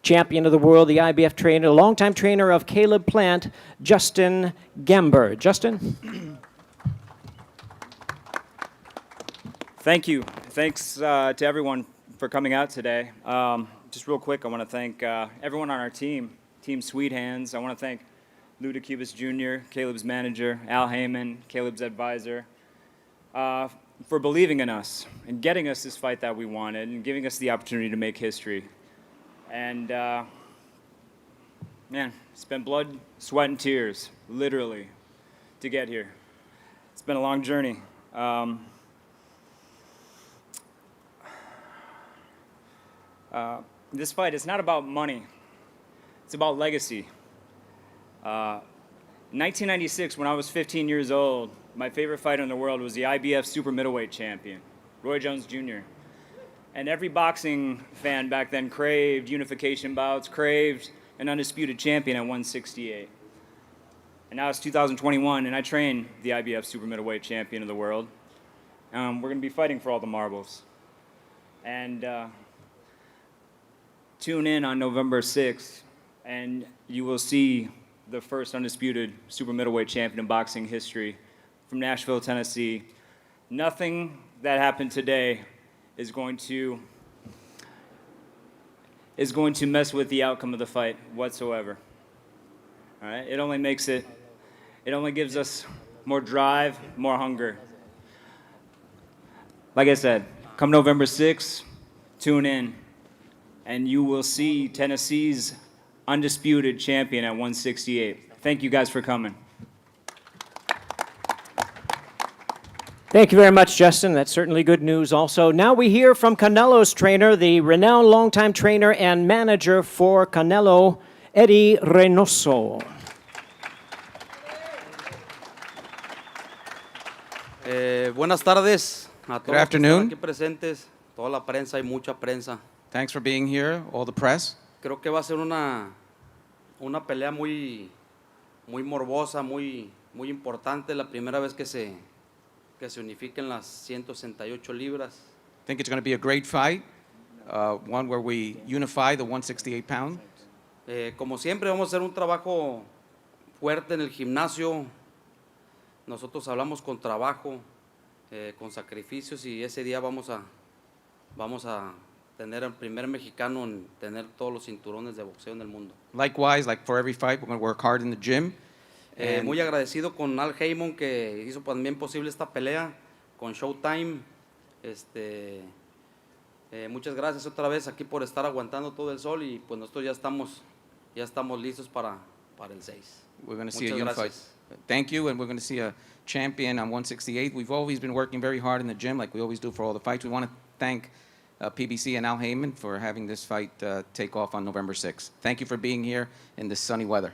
champion of the world, the IBF trainer, longtime trainer of Caleb Plant, Justin Gember. Justin? Thank you. Thanks to everyone for coming out today. Just real quick, I want to thank everyone on our team, Team Sweet Hands. I want to thank Lou DeCubas Jr., Caleb's manager, Al Heyman, Caleb's advisor, for believing in us and getting us this fight that we wanted and giving us the opportunity to make history. And, man, it's been blood, sweat, and tears, literally, to get here. It's been a long journey. This fight is not about money. It's about legacy. 1996, when I was 15 years old, my favorite fighter in the world was the IBF super middleweight champion, Roy Jones Jr. And every boxing fan back then craved unification bouts, craved an undisputed champion at 168. And now it's 2021, and I train the IBF super middleweight champion of the world. We're going to be fighting for all the marbles. And tune in on November 6th, and you will see the first undisputed super middleweight champion in boxing history from Nashville, Tennessee. Nothing that happened today is going to mess with the outcome of the fight whatsoever. All right? It only gives us more drive, more hunger. Like I said, come November 6th, tune in, and you will see Tennessee's undisputed champion at 168. Thank you guys for coming. Thank you very much, Justin. That's certainly good news also. Now we hear from Canelo's trainer, the renowned longtime trainer and manager for Canelo, Eddie Reynoso. Buenas tardes a todos Good afternoon. aquí presentes, toda la prensa y mucha prensa. Thanks for being here, all the press. Creo que va a ser una pelea muy morbosa, muy importante, la primera vez que se unifiquen las 168 libras. I think it's going to be a great fight, one where we unify the 168 pound. Como siempre vamos a hacer un trabajo fuerte en el gimnasio. Nosotros hablamos con trabajo, con sacrificios, y ese día vamos a tener el primer mexicano en tener todos los cinturones de boxeo en el mundo. Likewise, like for every fight, we're going to work hard in the gym. Muy agradecido con Al Heyman, que hizo también posible esta pelea, con Showtime. Muchas gracias otra vez aquí por estar aguantando todo el sol, y pues nosotros ya estamos listos para el 6. We're going to see a Muchas unified. gracias. Thank you, and we're going to see a champion on 168. We've always been working very hard in the gym, like we always do for all the fights. We want to thank PBC and Al Heyman for having this fight take off on November 6th. Thank you for being here in this sunny weather.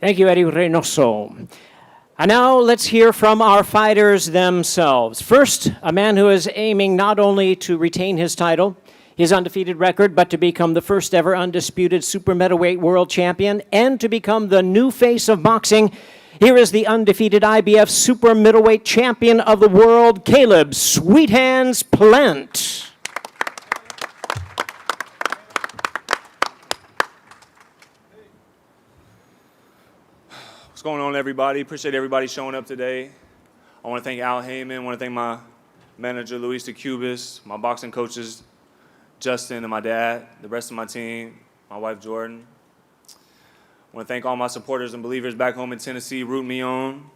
Thank you, Eddie Reynoso. And now let's hear from our fighters themselves. First, a man who is aiming not only to retain his title, his undefeated record, but to become the first ever undisputed super middleweight world champion and to become the new face of boxing. Here is the undefeated IBF super middleweight champion of the world, Caleb Sweet Hands Plant. What's going on, everybody? Appreciate everybody showing up today. I want to thank Al Heyman. I want to thank my manager, Luis DeCubas, my boxing coaches, Justin and my dad, the rest of my team, my wife, Jordan. I want to thank all my supporters and believers back home in Tennessee rooting me on.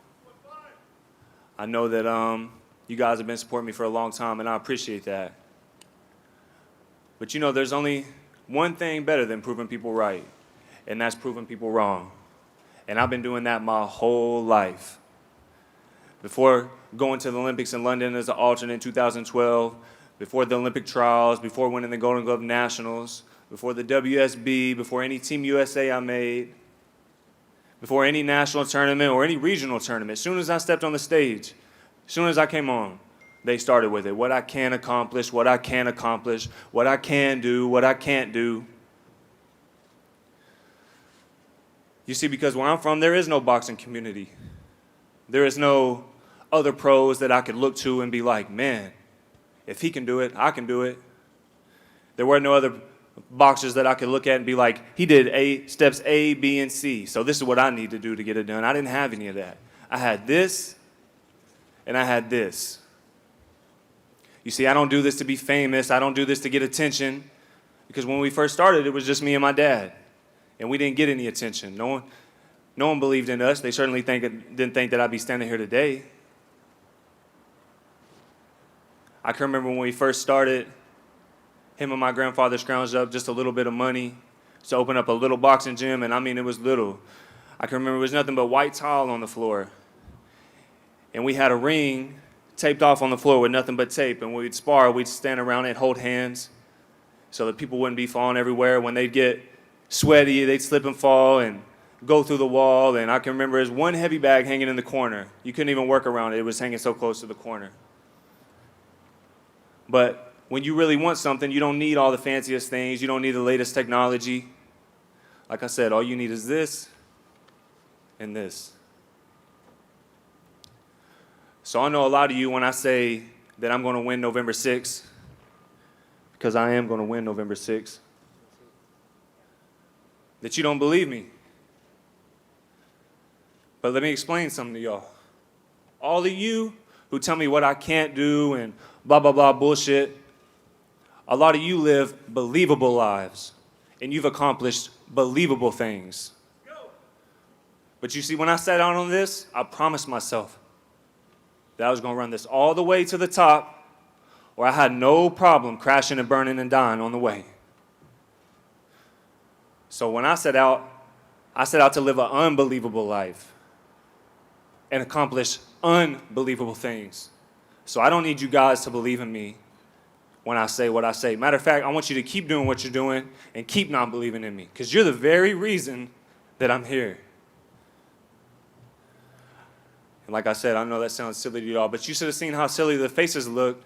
I know that you guys have been supporting me for a long time, and I appreciate that. But you know, there's only one thing better than proving people right, and that's proving people wrong. And I've been doing that my whole life. Before going to the Olympics in London as an alternate in 2012, before the Olympic trials, before winning the Golden Glove Nationals, before the WSB, before any Team USA I made, before any national tournament or any regional tournament, as soon as I stepped on the stage, as soon as I came on, they started with it. What I can accomplish, what I can accomplish, what I can do, what I can't do. You see, because where I'm from, there is no boxing community. There is no other pros that I could look to and be like, man, if he can do it, I can do it. There were no other boxers that I could look at and be like, he did steps A, B, and C. So this is what I need to do to get it done. I didn't have any of that. I had this, and I had this. You see, I don't do this to be famous. I don't do this to get attention. Because when we first started, it was just me and my dad. And we didn't get any attention. No one believed in us. They certainly didn't think that I'd be standing here today. I can remember when we first started, him and my grandfather scrounged up just a little bit of money to open up a little boxing gym, and I mean, it was little. I can remember it was nothing but white tile on the floor. And we had a ring taped off on the floor with nothing but tape, and when we'd spar, we'd stand around and hold hands so that people wouldn't be falling everywhere. When they'd get sweaty, they'd slip and fall and go through the wall, and I can remember there's one heavy bag hanging in the corner. You couldn't even work around it. It was hanging so close to the corner. But when you really want something, you don't need all the fanciest things. You don't need the latest technology. Like I said, all you need is this and this. So I know a lot of you when I say that I'm going to win November 6th, because I am going to win November 6th, that you don't believe me. But let me explain something to y'all. All of you who tell me what I can't do and blah, blah, blah bullshit, a lot of you live believable lives, and you've accomplished believable things. But you see, when I sat down on this, I promised myself that I was going to run this all the way to the top, where I had no problem crashing and burning and dying on the way. So when I set out to live an unbelievable life and accomplish unbelievable things. So I don't need you guys to believe in me when I say what I say. Matter of fact, I want you to keep doing what you're doing and keep not believing in me, because you're the very reason that I'm here. And like I said, I know that sounds silly to y'all, but you should have seen how silly the faces looked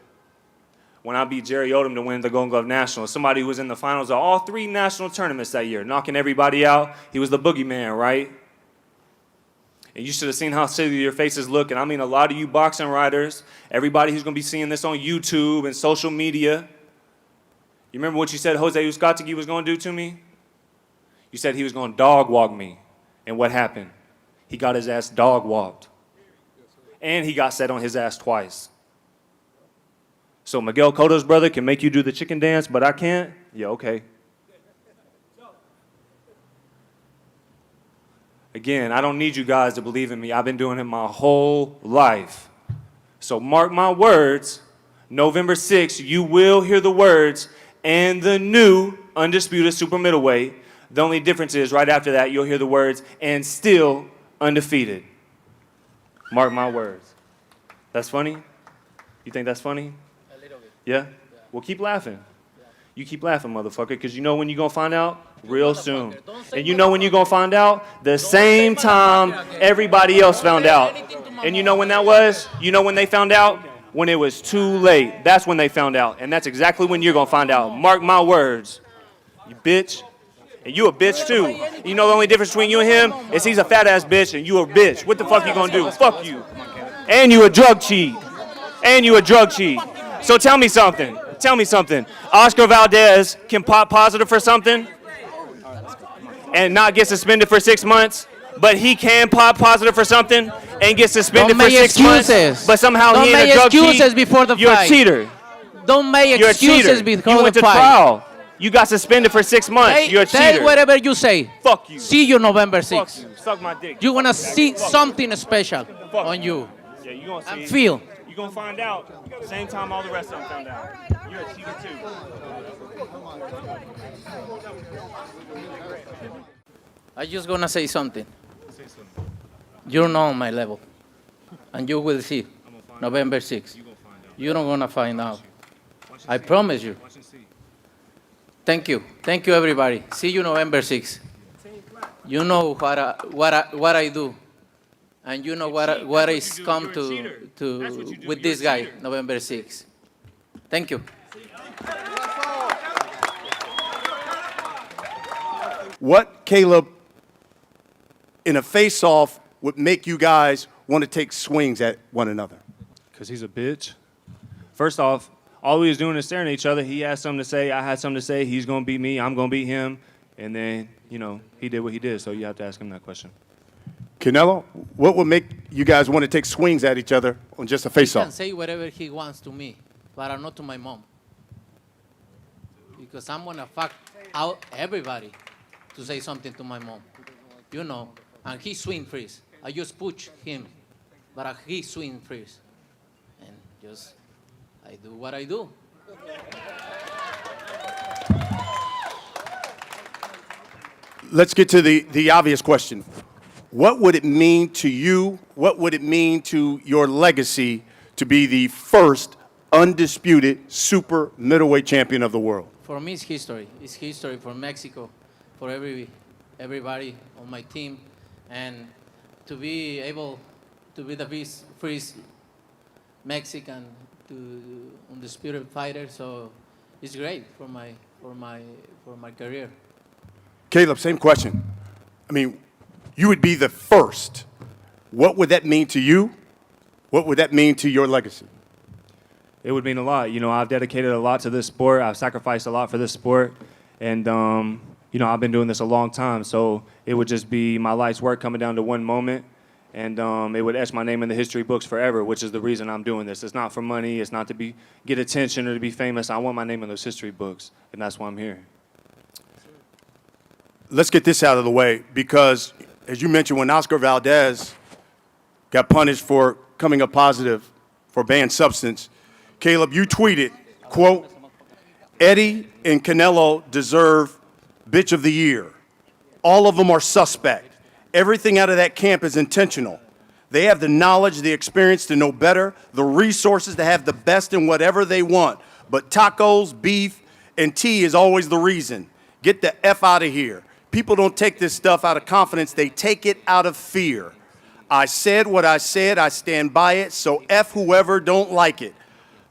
when I beat Jerry Odom to win the Golden Glove National. Somebody who was in the finals of all 3 national tournaments that year, knocking everybody out. He was the boogeyman, right? And you should have seen how silly your faces look. And I mean, a lot of you boxing writers, everybody who's going to be seeing this on YouTube and social media, you remember what you said Jose Uzcategui was going to do to me? You said he was going to dog walk me. And what happened? He got his ass dog walked. And he got set on his ass twice. So Miguel Cotto's brother can make you do the chicken dance, but I can't? Yeah, okay. Again, I don't need you guys to believe in me. I've been doing it my whole life. So mark my words, November 6th, you will hear the words, and the new undisputed super middleweight. The only difference is right after that, you'll hear the words, and still undefeated. Mark my words. That's funny? You think that's funny? A little bit. Yeah? Well, keep laughing. You keep laughing, motherfucker, because you know when you're going to find out? Real soon. And you know when you're going to find out? The same time everybody else found out. And you know when that was? You know when they found out? When it was too late. That's when they found out. And that's exactly when you're going to find out. Mark my words. You bitch. And you a bitch too. You know the only difference between you and him is he's a fat ass bitch and you a bitch. What the fuck you gonna do? Fuck you. And you a drug cheat. And you a drug cheat. So tell me something. Tell me something. Oscar Valdez can pop positive for something and not get suspended for 6 months, but he can pop positive for something and get suspended for 6 months, but somehow he ain't a drug cheat. Before the You're fight. a cheater. Don't make You're a excuses cheater. before You the went to fight. trial. You got suspended for 6 months. You're a Say cheater. whatever you say. Fuck you. See you November Fuck 6th. you. Suck my dick. You're gonna see Fuck something special Fuck on you. Yeah, you gonna see. And feel. You gonna find out. Same time all the rest of them found out. You're a cheater too. I'm just gonna say something. You're not on my level, and you will see November 6th. You're not gonna find out. I promise you. Thank you. Thank you, everybody. See you November 6th. You know what I do, and you know what is come to with this guy November 6th. Thank you. What, Caleb, in a face-off would make you guys want to take swings at one another? Because he's a bitch. First off, all we was doing is staring at each other. He had something to say. I had something to say. He's going to beat me. I'm going to beat him. And then, he did what he did. So you have to ask him that question. Canelo, what would make you guys want to take swings at each other on just a He can face-off? say whatever he wants to me, but not to my mom. Because I'm gonna fuck out everybody to say something to my mom. And he swing freeze. I just push him, but he swing freeze. And I do what I do. Let's get to the obvious question. What would it mean to you? What would it mean to your legacy to be the first undisputed super middleweight champion of the world? For me, it's history. It's history for Mexico, for everybody on my team, and to be able to be the first Mexican undisputed fighter. So it's great for my career. Caleb, same question. I mean, you would be the first. What would that mean to you? What would that mean to your legacy? It would mean a lot. I've dedicated a lot to this sport. I've sacrificed a lot for this sport. And, I've been doing this a long time. So it would just be my life's work coming down to one moment. And it would etch my name in the history books forever, which is the reason I'm doing this. It's not for money. It's not to get attention or to be famous. I want my name in those history books. And that's why I'm here. Let's get this out of the way because, as you mentioned, when Oscar Valdez got punished for coming up positive for banned substance, Caleb, you tweeted, quote, Eddie and Canelo deserve bitch of the year. All of them are suspect. Everything out of that camp is intentional. They have the knowledge, the experience to know better, the resources to have the best in whatever they want. But tacos, beef, and tea is always the reason. Get the F out of here. People don't take this stuff out of confidence. They take it out of fear. I said what I said. I stand by it. So F whoever don't like it.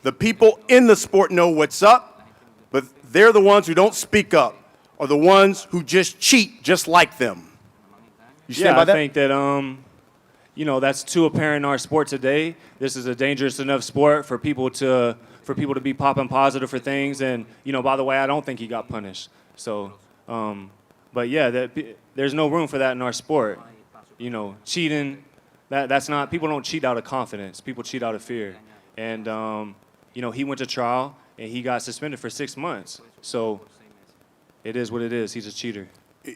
The people in the sport know what's up, but they're the ones who don't speak up or the ones who just cheat just like them. You stand by that? I think that, that's too apparent in our sport today. This is a dangerous enough sport for people to be popping positive for things. And, by the way, I don't think he got punished. So, but yeah, there's no room for that in our sport. Cheating, that's not, people don't cheat out of confidence. People cheat out of fear. And, he went to trial and he got suspended for 6 months. So it is what it is. He's a cheater.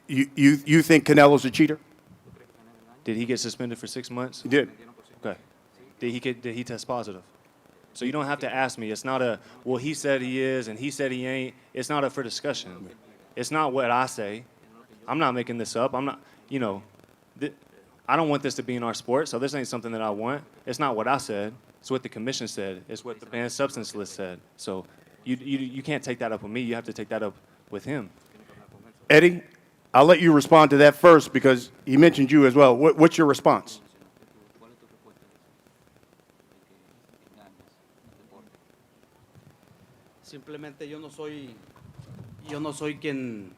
You think Canelo's a cheater? Did he get suspended for 6 months? He did. Okay. Did he test positive? So you don't have to ask me. It's not well, he said he is and he said he ain't. It's not up for discussion. It's not what I say. I'm not making this up. I'm not, I don't want this to be in our sport, so this ain't something that I want. It's not what I said. It's what the commission said. It's what the banned substance list said. So you can't take that up with me. You have to take that up with him. Eddie, I'll let you respond to that first because he mentioned you as well. What's your response? Simplemente yo no soy quien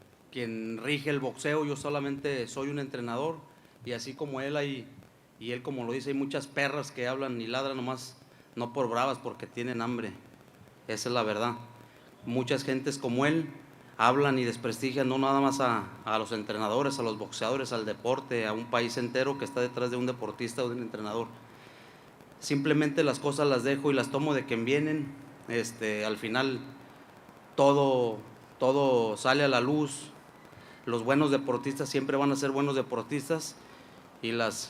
rige el boxeo, yo solamente soy un entrenador y así como él y él como lo dice, hay muchas perras que hablan y ladran nomás, no por bravas, porque tienen hambre. Esa es la verdad. Muchas gentes como él hablan y desprestigian no nada más a los entrenadores, a los boxeadores, al deporte, a un país entero que está detrás de un deportista o de un entrenador. Simplemente las cosas las dejo y las tomo de quien vienen. Al final todo sale a la luz. Los buenos deportistas siempre van a ser buenos deportistas y los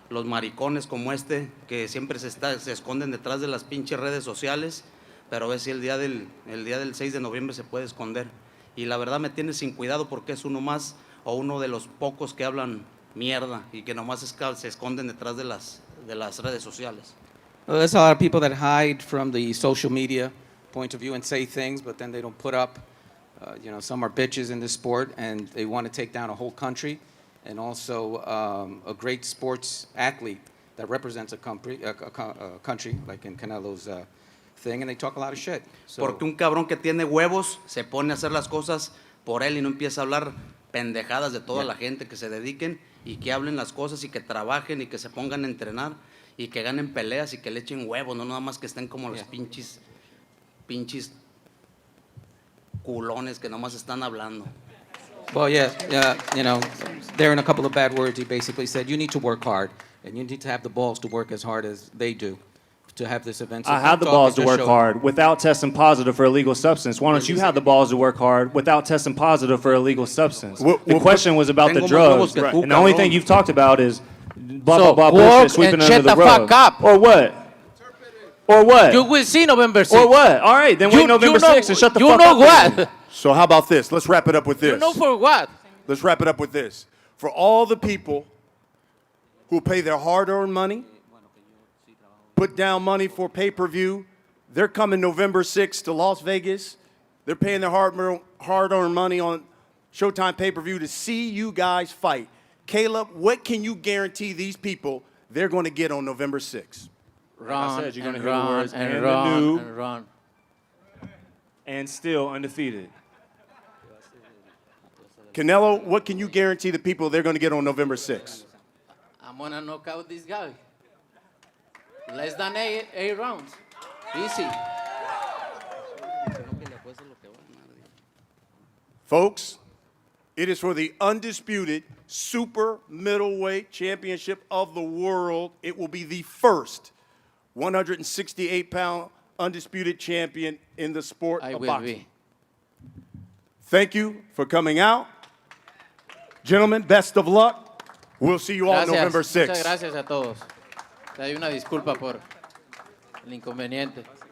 maricones como que siempre se esconden detrás de las pinches redes sociales, pero a ver si el día del 6 de noviembre se puede esconder. Y la verdad me tiene sin cuidado porque es uno más o uno de los pocos que hablan mierda y que nomás se esconden detrás de las redes sociales. Well, there's a lot of people that hide from the social media point of view and say things, but then they don't put up. Some are bitches in this sport, and they want to take down a whole country, and also a great sports athlete that represents a country, like in Canelo's thing, and they talk a lot of shit. So, Porque un cabrón que tiene huevos se pone a hacer las cosas por él y no empieza a hablar pendejadas de toda la gente, que se dediquen y que hablen las cosas y que trabajen y que se pongan a entrenar y que ganen peleas y que le echen huevos, no nada más que estén como los pinches pinches culones que nomás están hablando. Well, yeah, you know, there in a couple of bad words, he basically said, you need to work hard, and you need to have the balls to work as hard as they do to have this event. So I have the talk balls to and work show- hard without testing positive for illegal substance. Why don't you have the balls to work hard without testing positive for illegal substance? The question was about the Tengo más drugs, huevos que tú, and the only cabrón. thing you've talked about is blah, So, blah, blah, work bullshit sweeping and under shut the the rug. fuck up. Or what? Or what? You will see November 6th. Or what? All right, then wait November 6th and shut the you fuck know up. what? then. So how about this? Let's wrap it up with this. You know for what? Let's wrap it up with this. For all the people who pay their hard-earned money, put down money for pay-per-view, they're coming November 6th to Las Vegas. They're paying their hard-earned money on Showtime pay-per-view to see you guys fight. Caleb, what can you guarantee these people they're going to get on November 6th? Run said, you're gonna and hear the run words, and and the run new- and run. And still undefeated. Canelo, what can you guarantee the people they're going to get on November 6th? I'm gonna knock out this guy. Less than eight rounds. Easy. Folks, it is for the undisputed super middleweight championship of the world. It will be the first 168-pound undisputed champion in the sport I of will boxing. be. Thank you for coming out. Gentlemen, best of luck. We'll see you all Gracias. November 6th. Muchas gracias a todos. Te doy una disculpa por el inconveniente.